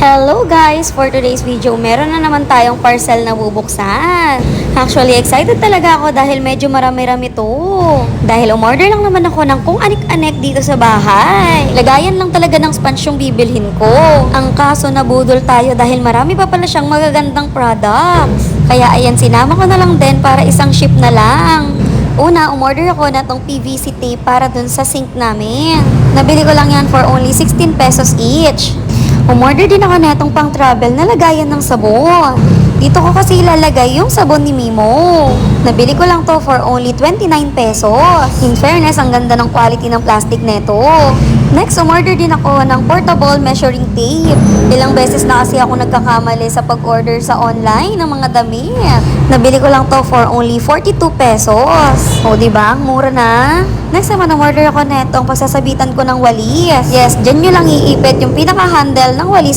Hello guys! For today's video, meron na naman tayong parcel na bubuksan. Actually, excited talaga ako dahil medyo marami-rami to. Dahil umorder lang naman ako ng kung anik-anik dito sa bahay. Lagayan lang talaga ng sponge yung bibilhin ko. Ang kaso nabudol tayo dahil marami pa pala siyang magagandang products. Kaya ayan, sinama ko na lang din para isang ship na lang. Una, umorder ako na tong PVC tape para dun sa sink namin. Nabili ko lang yan for only 16 pesos each. Umorder din ako na itong pang travel na lagayan ng sabon. Dito ko kasi ilalagay yung sabon ni Mimo. Nabili ko lang to for only 29 pesos. In fairness, ang ganda ng quality ng plastic neto. Next, umorder din ako ng portable measuring tape. Ilang beses na kasi ako nagkakamali sa pag-order sa online ng mga damit. Nabili ko lang to for only 42 pesos. O, diba? Ang mura na. Next naman, umorder ako na itong pagsasabitan ko ng walis. Yes, dyan nyo lang iipit yung pinaka-handle ng walis